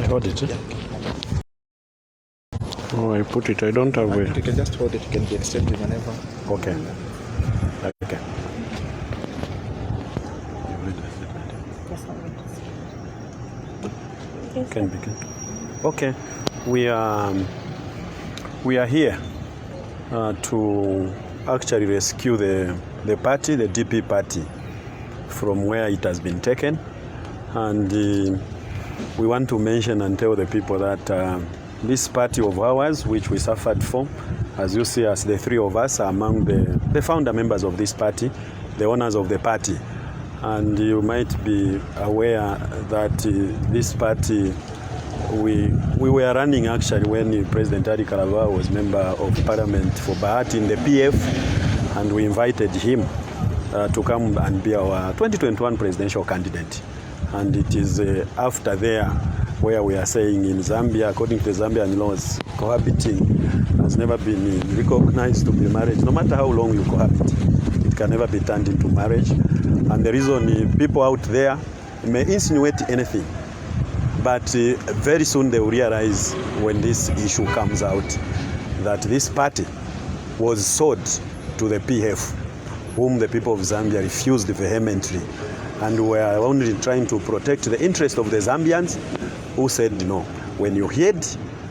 Hold it. Oh, I put it. I don't have it. You can just hold it. You can be extended whenever. Okay. Okay. Can begin. Okay. We are here to actually rescue the party, the DP party, from where it has been taken. And we want to mention and tell the people that this party of ours, which we suffered for, as you see us, the three of us are among the founder members of this party, the owners of the party. And you might be aware that this party, we were running actually when President Kalaba was member of parliament for Bahati in the PF, and we invited him to come and be our 2021 presidential candidate. And it is after there where we are saying in Zambia, according to the Zambian laws, cohabiting has never been recognized to be marriage. No matter how long you cohabit, it can never be turned into marriage. And the reason people out there may insinuate anything, but very soon they will realize when this issue comes out that this party was sold to the PF, whom the people of Zambia refused vehemently, and were only trying to protect the interest of the Zambians, who said no. When you heard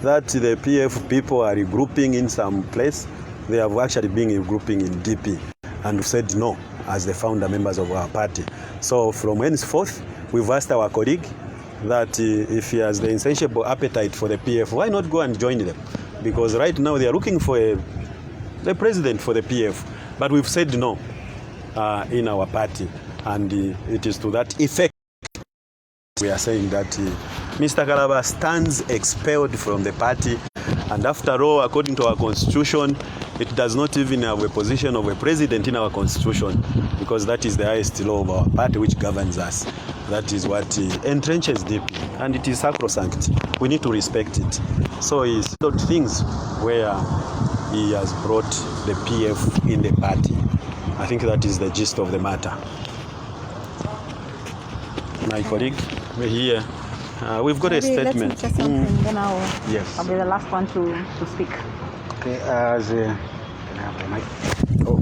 that the PF people are regrouping in some place, they have actually been regrouping in DP, and said no as the founder members of our party. So from henceforth, we've asked our colleague that if he has the insatiable appetite for the PF, why not go and join them? Because right now they are looking for the president for the PF, but we've said no in our party, and it is to that effect we are saying that Mr. Kalaba stands expelled from the party, and after all, according to our constitution, it does not even have a position of a president in our constitution, because that is the highest law of our party which governs us. That is what entrenches deeply, and it is sacrosanct. We need to respect it. So it's not things where he has brought the PF in the party. I think that is the gist of the matter. My colleague, we're here. We've got a statement. Let me say something, then Yes. I'll be the last one to speak. Okay, as can I have the mic? Oh.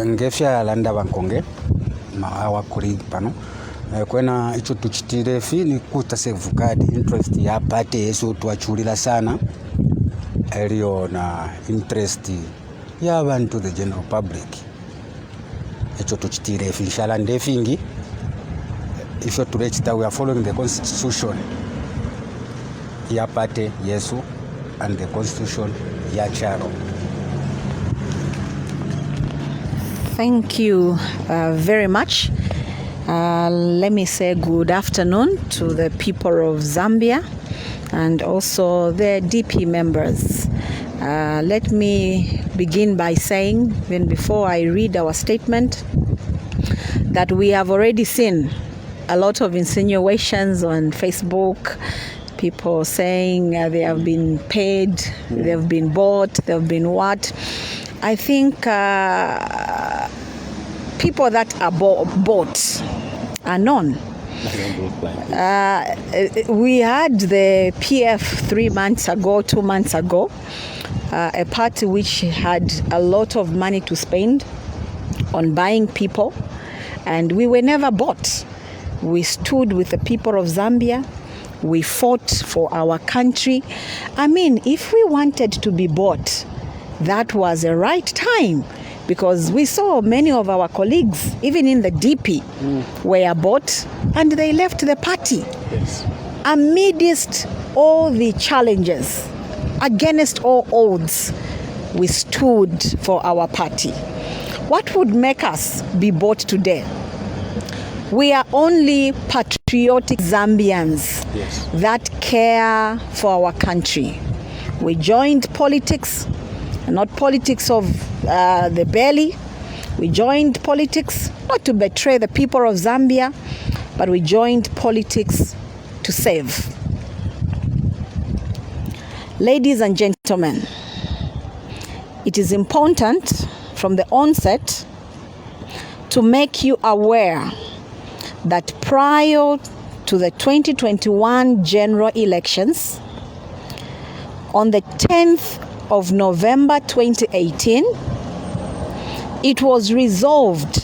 Ngefya landa bankonge awa colleague pano kwena icho tuchitire fi ni kuta safeguard interest ya party yesu twachulira sana eliyo na interest ya abantu the general public. Icho tuchitire fi inshallah ndefingi if you to reach that we are following the constitution ya party yesu and the constitution ya charo. Thank you very much. Let me say good afternoon to the people of Zambia and also the DP members. Let me begin by saying, even before I read our statement, that we have already seen a lot of insinuations on Facebook, people saying they have been paid, they have been bought, they have been what. I think people that are bought are known. We had the PF 3 months ago, 2 months ago, a party which had a lot of money to spend on buying people, and we were never bought. We stood with the people of Zambia. We fought for our country. I mean, if we wanted to be bought, that was a right time, because we saw many of our colleagues, even in the DP, were bought and they left the party. Yes. Amidst all the challenges, against all odds, we stood for our party. What would make us be bought today? We are only patriotic Zambians that care for our country. We joined politics, not politics of the belly. We joined politics not to betray the people of Zambia, but we joined politics to save. Ladies and gentlemen, it is important from the onset to make you aware that prior to the 2021 general elections on the 10th of November 2018, it was resolved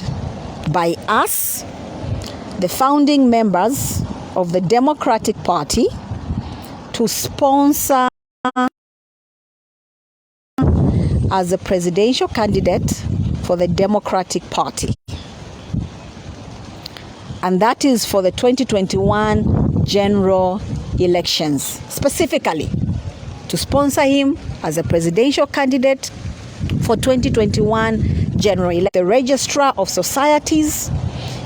by us, the founding members of the Democratic Party, to sponsor as a presidential candidate for the Democratic Party. And that is for the 2021 general elections, specifically to sponsor him as a presidential candidate for 2021 general election. The Registrar of Societies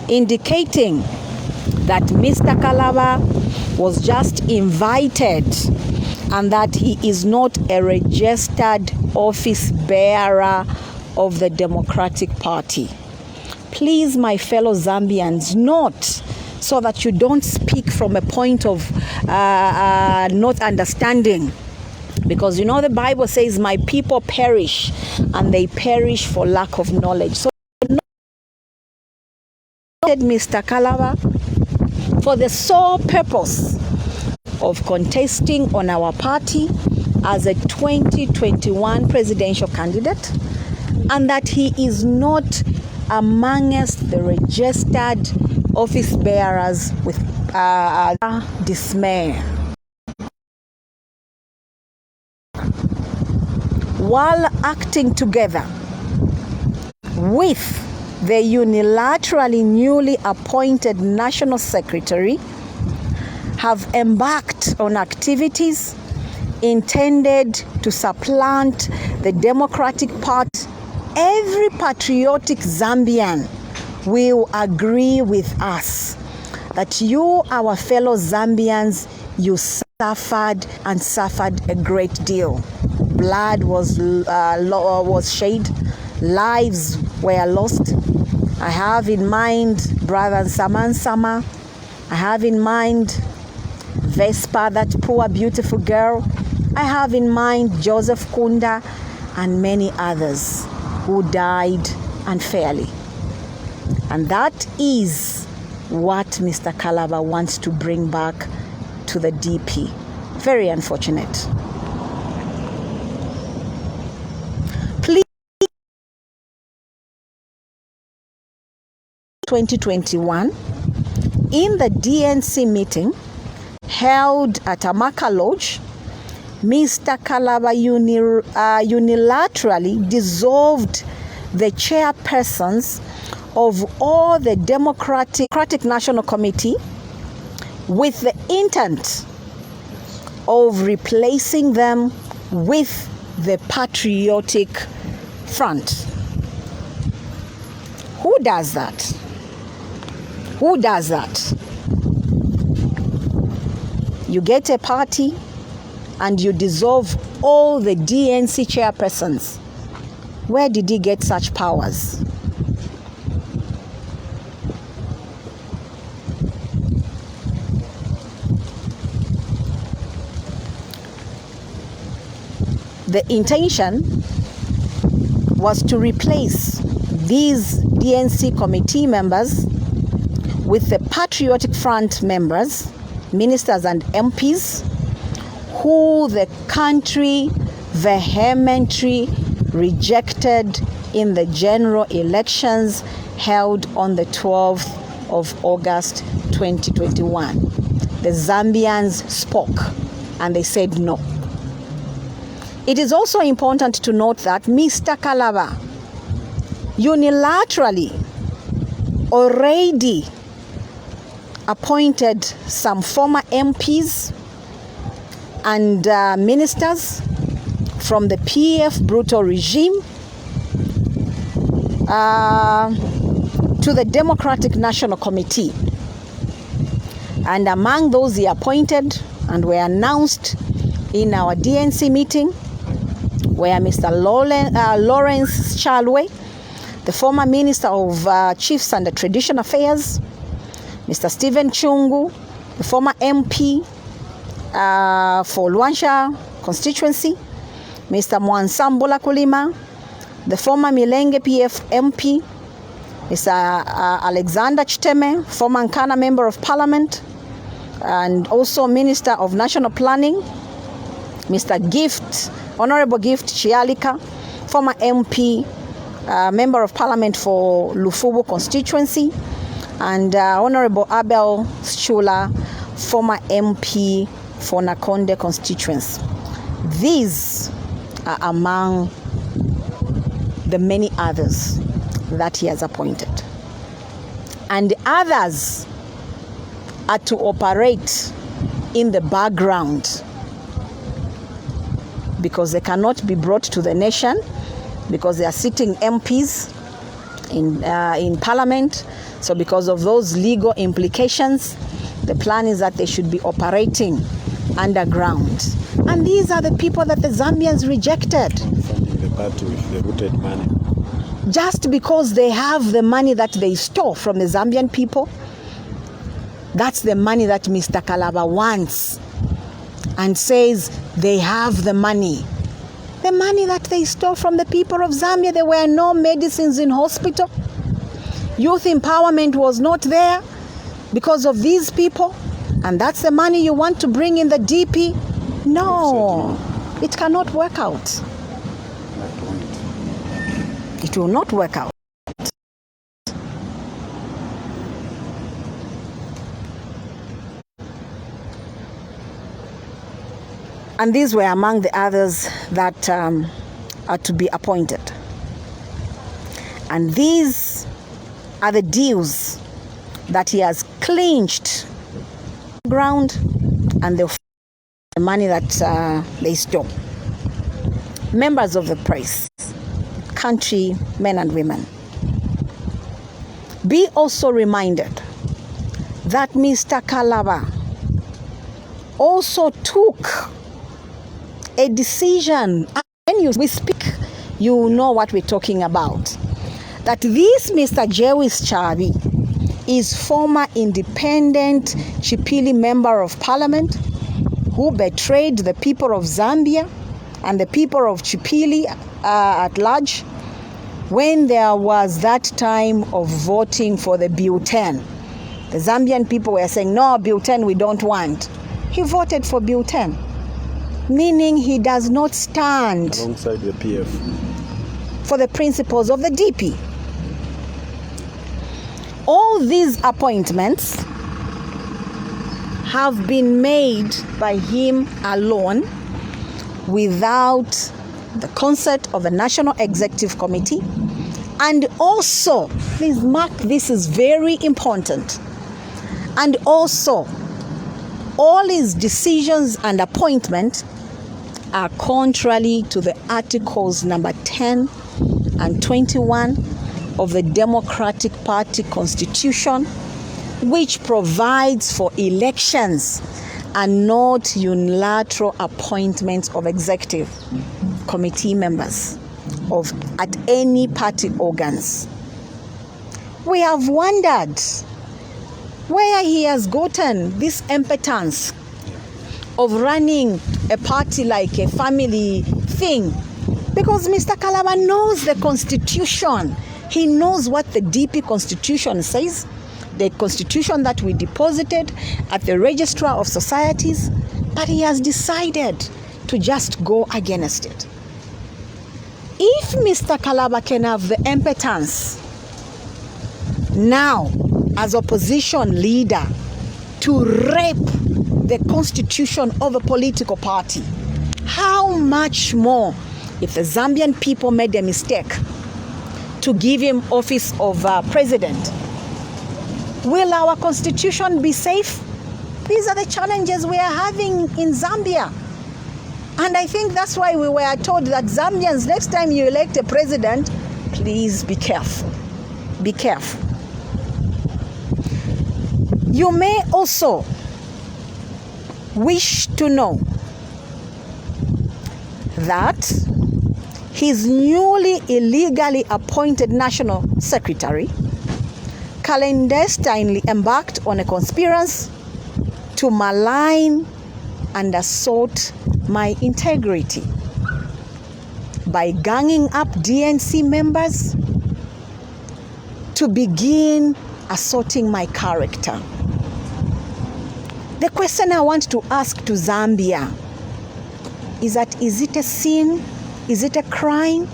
indicating that Mr. Kalaba was just invited and that he is not a registered office bearer of the Democratic Party. Please, my fellow Zambians, note so that you don't speak from a point of not understanding. Because you know the Bible says, my people perish and they perish for lack of knowledge. So Mr. Kalaba for the sole purpose of contesting on our party as a 2021 presidential candidate, and that he is not amongst the registered office bearers with dismay. While acting together with the unilaterally newly appointed National Secretary, have embarked on activities intended to supplant the Democratic Party. Every patriotic Zambian will agree with us that you, our fellow Zambians, you suffered and suffered a great deal. Blood was shed, lives were lost. I have in mind Brother Sama. I have in mind Vespa, that poor beautiful girl. I have in mind Joseph Kunda and many others who died unfairly. And that is what Mr. Kalaba wants to bring back to the DP. Very unfortunate. Please, 2021, in the DNC meeting held at Amaka Lodge, Mr. Kalaba unilaterally dissolved the chairpersons of all the Democratic National Committee with the intent of replacing them with the Patriotic Front. Who does that? Who does that? You get a party and you dissolve all the DNC chairpersons. Where did he get such powers? The intention was to replace these DNC committee members with the Patriotic Front members, ministers and MPs, who the country vehemently rejected in the general elections held on the 12th of August 2021. The Zambians spoke and they said no. It is also important to note that Mr. Kalaba unilaterally already appointed some former MPs and ministers from the PF brutal regime to the Democratic National Committee. And among those he appointed and were announced in our DNC meeting were Mr. Lawrence Sichalwe, the former Minister of Chiefs and Traditional Affairs, Mr. Stephen Chungu, the former MP for Luansha constituency, Mr. Mbulakulima, the former Milenge PF MP, Mr. Alexander Chiteme, former Nkana Member of Parliament, and also Minister of National Planning, Mr. Gift, Honorable Gift Chialika, former MP, Member of Parliament for Lufubu constituency, and Honorable Abel Schula, former MP for Nakonde constituency. These are among the many others that he has appointed. And others are to operate in the background because they cannot be brought to the nation because they are sitting MPs in Parliament. So because of those legal implications, the plan is that they should be operating underground. And these are the people that the Zambians rejected. Funding the party with the rooted money. Just because they have the money that they stole from the Zambian people, that's the money that Mr. Kalaba wants and says they have the money. The money that they stole from the people of Zambia. There were no medicines in hospital. Youth empowerment was not there because of these people. And that's the money you want to bring in the DP? No, it cannot work out. It will not work out. And these were among the others that are to be appointed. And these are the deals that he has clinched ground and the money that they stole. Members of the press, country, men and women, be also reminded that Mr. Kalaba also took a decision. When we speak, you know what we're talking about. That this Mr. Jewis Chabi is former independent Chipili member of parliament who betrayed the people of Zambia and the people of Chipili at large when there was that time of voting for the Bill 10. The Zambian people were saying, no, Bill 10 we don't want. He voted for Bill 10, meaning he does not stand alongside the PF for the principles of the DP. All these appointments have been made by him alone without the consent of the National Executive Committee. And also, please mark this is very important. And also, all his decisions and appointment are contrary to the Articles number 10 and 21 of the Democratic Party Constitution, which provides for elections and not unilateral appointments of executive committee members at any party organs. We have wondered where he has gotten this impotence of running a party like a family thing, because Mr. Kalaba knows the Constitution. He knows what the DP Constitution says, the Constitution that we deposited at the Registrar of Societies, but he has decided to just go against it. If Mr. Kalaba can have the impotence now as opposition leader to rape the constitution of a political party, how much more if the Zambian people made a mistake to give him office of president? Will our constitution be safe? These are the challenges we are having in Zambia. And I think that's why we were told that Zambians, next time you elect a president, please be careful. Be careful. You may also wish to know that his newly illegally appointed national secretary clandestinely embarked on a conspiracy to malign and assault my integrity by ganging up DNC members to begin assaulting my character. The question I want to ask to Zambia is that, is it a sin? Is it a crime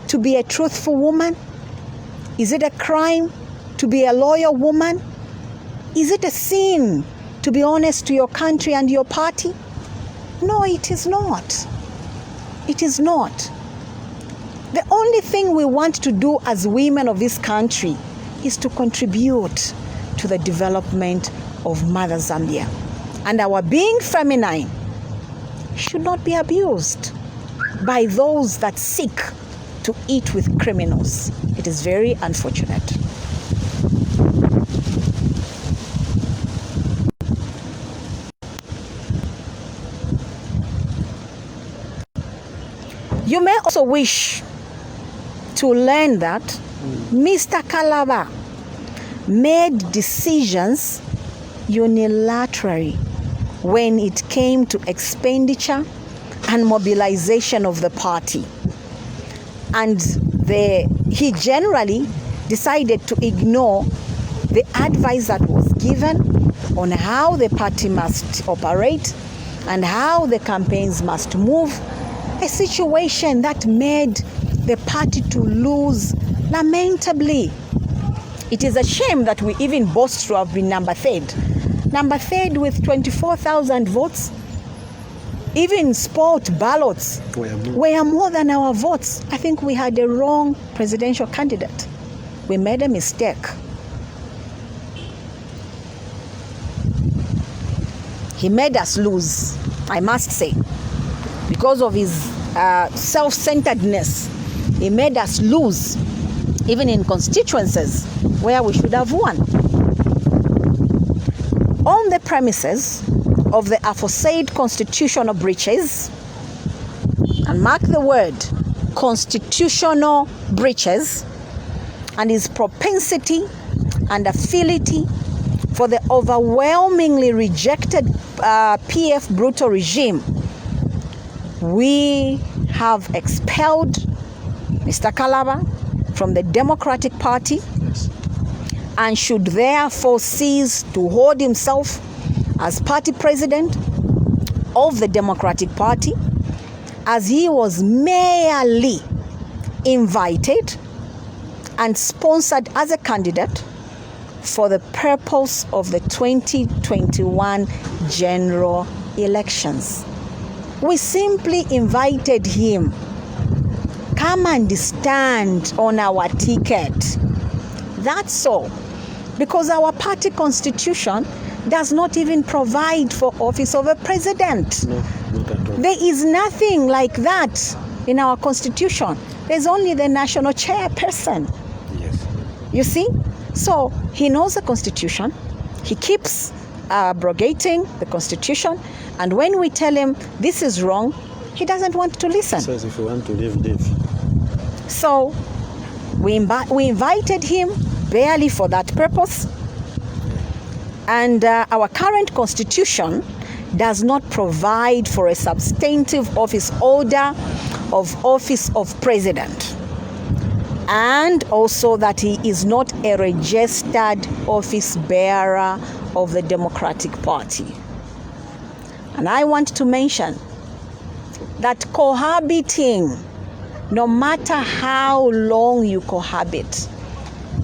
to be a truthful woman? Is it a crime to be a loyal woman? Is it a sin to be honest to your country and your party? No, it is not. It is not. The only thing we want to do as women of this country is to contribute to the development of Mother Zambia. And our being feminine should not be abused by those that seek to eat with criminals. It is very unfortunate. You may also wish to learn that Mr. Kalaba made decisions unilaterally when it came to expenditure and mobilization of the party. And he generally decided to ignore the advice that was given on how the party must operate and how the campaigns must move, a situation that made the party to lose lamentably. It is a shame that we even boast to have been number third. Number third with 24,000 votes. Even sport ballots were more than our votes. I think we had a wrong presidential candidate. We made a mistake. He made us lose, I must say. Because of his self-centeredness, he made us lose, even in constituencies where we should have won. On the premises of the aforesaid constitutional breaches, and mark the word, constitutional breaches, and his propensity and affinity for the overwhelmingly rejected PF brutal regime, we have expelled Mr. Kalaba from the Democratic Party and should therefore cease to hold himself as party president of the Democratic Party, as he was merely invited and sponsored as a candidate for the purpose of the 2021 general elections. We simply invited him. Come and stand on our ticket. That's all. Because our party constitution does not even provide for office of a president. No, not at all. There is nothing like that in our constitution. There's only the national chairperson. Yes. You see? So he knows the constitution. He keeps abrogating the constitution. And when we tell him this is wrong, he doesn't want to listen. He says if you want to leave, leave. So we invited him barely for that purpose. And our current constitution does not provide for a substantive office order of office of president. And also that he is not a registered office bearer of the Democratic Party. And I want to mention that cohabiting, no matter how long you cohabit,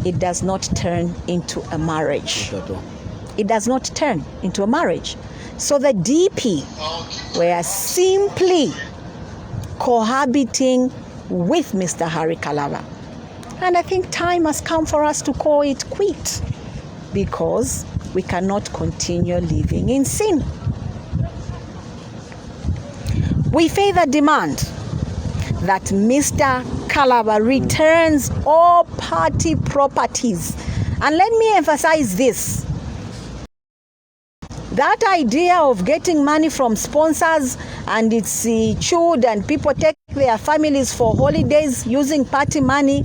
it does not turn into a marriage. Not at all. It does not turn into a marriage. So the DP were simply cohabiting with Mr. Harry Kalaba. And I think time has come for us to call it quit, because we cannot continue living in sin. We further demand that Mr. Kalaba returns all party properties. And let me emphasize this. That idea of getting money from sponsors and it's chewed and people take their families for holidays using party money,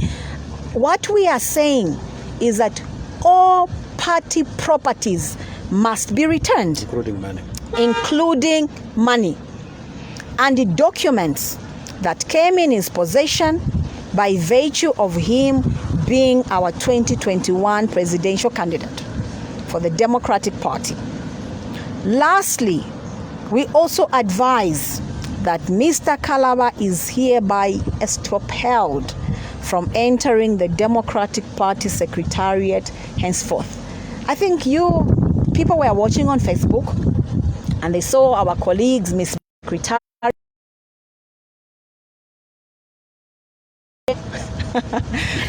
what we are saying is that all party properties must be returned. Including money. Including money. And the documents that came in his possession by virtue of him being our 2021 presidential candidate for the Democratic Party. Lastly, we also advise that Mr. Kalaba is hereby expelled from entering the Democratic Party Secretariat henceforth. I think you people were watching on Facebook and they saw our colleagues, Miss Secretary.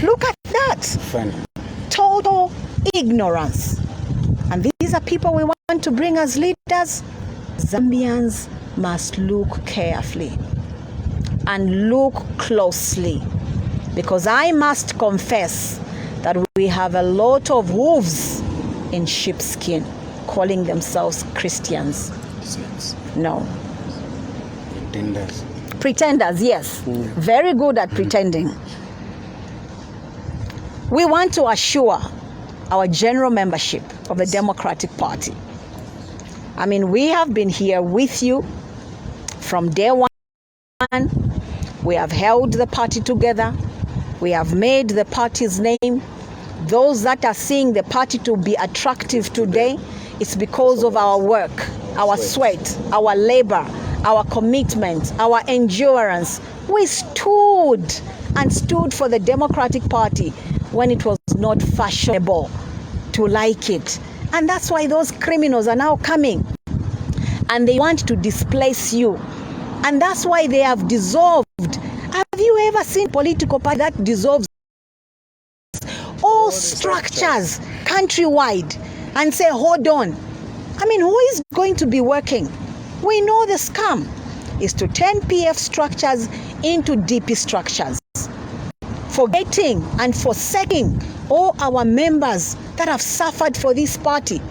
Look at that. Funny. Total ignorance. And these are people we want to bring as leaders. Zambians must look carefully and look closely, because I must confess that we have a lot of wolves in sheepskin calling themselves Christians. No. Pretenders, yes. Very good at pretending. We want to assure our general membership of the Democratic Party. I mean, we have been here with you from day one. We have held the party together. We have made the party's name. Those that are seeing the party to be attractive today, it's because of our work, our sweat, our labor, our commitment, our endurance. We stood for the Democratic Party when it was not fashionable to like it. And that's why those criminals are now coming and they want to displace you. And that's why they have dissolved. Have you ever seen political party that dissolves all structures countrywide and say, hold on? I mean, who is going to be working? We know the scam is to turn PF structures into DP structures, forgetting and forsaking all our members that have suffered for this party.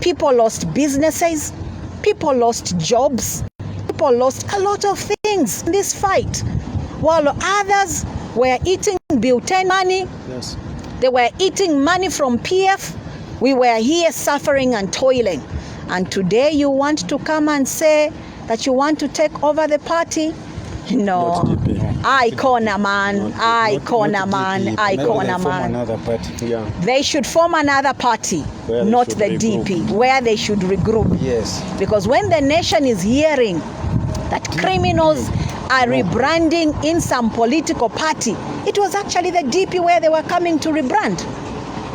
People lost businesses, people lost jobs, people lost a lot of things in this fight, while others were eating Bill-10 money. Yes. They were eating money from PF. We were here suffering and toiling. And today you want to come and say that you want to take over the party? No. I corner man. Yeah. They should form another party, not the DP, where they should regroup. Yes. Because when the nation is hearing that criminals are rebranding in some political party, it was actually the DP where they were coming to rebrand.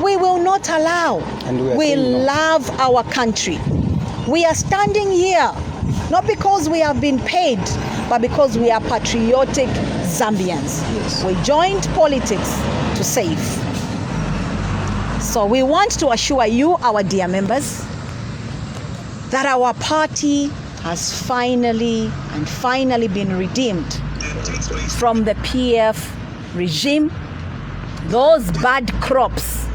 We will not allow. And we love our country. We are standing here not because we have been paid, but because we are patriotic Zambians. Yes. We joined politics to save. So we want to assure you, our dear members, that our party has finally been redeemed from the PF regime. Those bad crops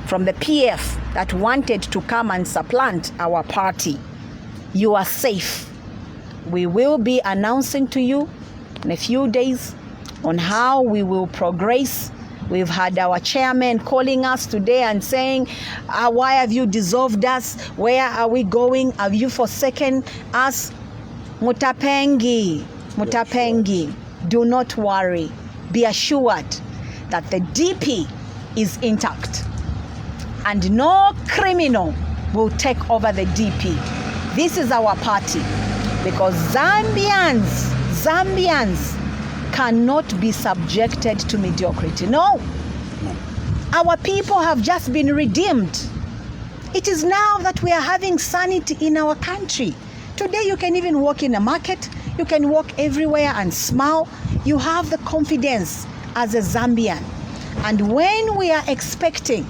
from the PF that wanted to come and supplant our party, you are safe. We will be announcing to you in a few days on how we will progress. We've had our chairman calling us today and saying, why have you dissolved us? Where are we going? Have you forsaken us? Mutapengi, do not worry. Be assured that the DP is intact and no criminal will take over the DP. This is our party, because Zambians cannot be subjected to mediocrity. No. Our people have just been redeemed. It is now that we are having sanity in our country. Today you can even walk in a market, you can walk everywhere and smile. You have the confidence as a Zambian. And when we are expecting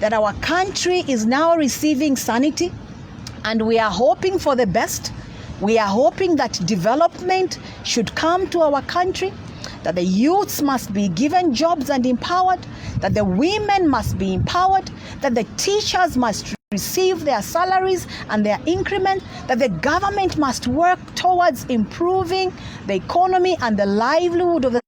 that our country is now receiving sanity, and we are hoping for the best, we are hoping that development should come to our country, that the youths must be given jobs and empowered, that the women must be empowered, that the teachers must receive their salaries and their increment, that the government must work towards improving the economy and the livelihood of the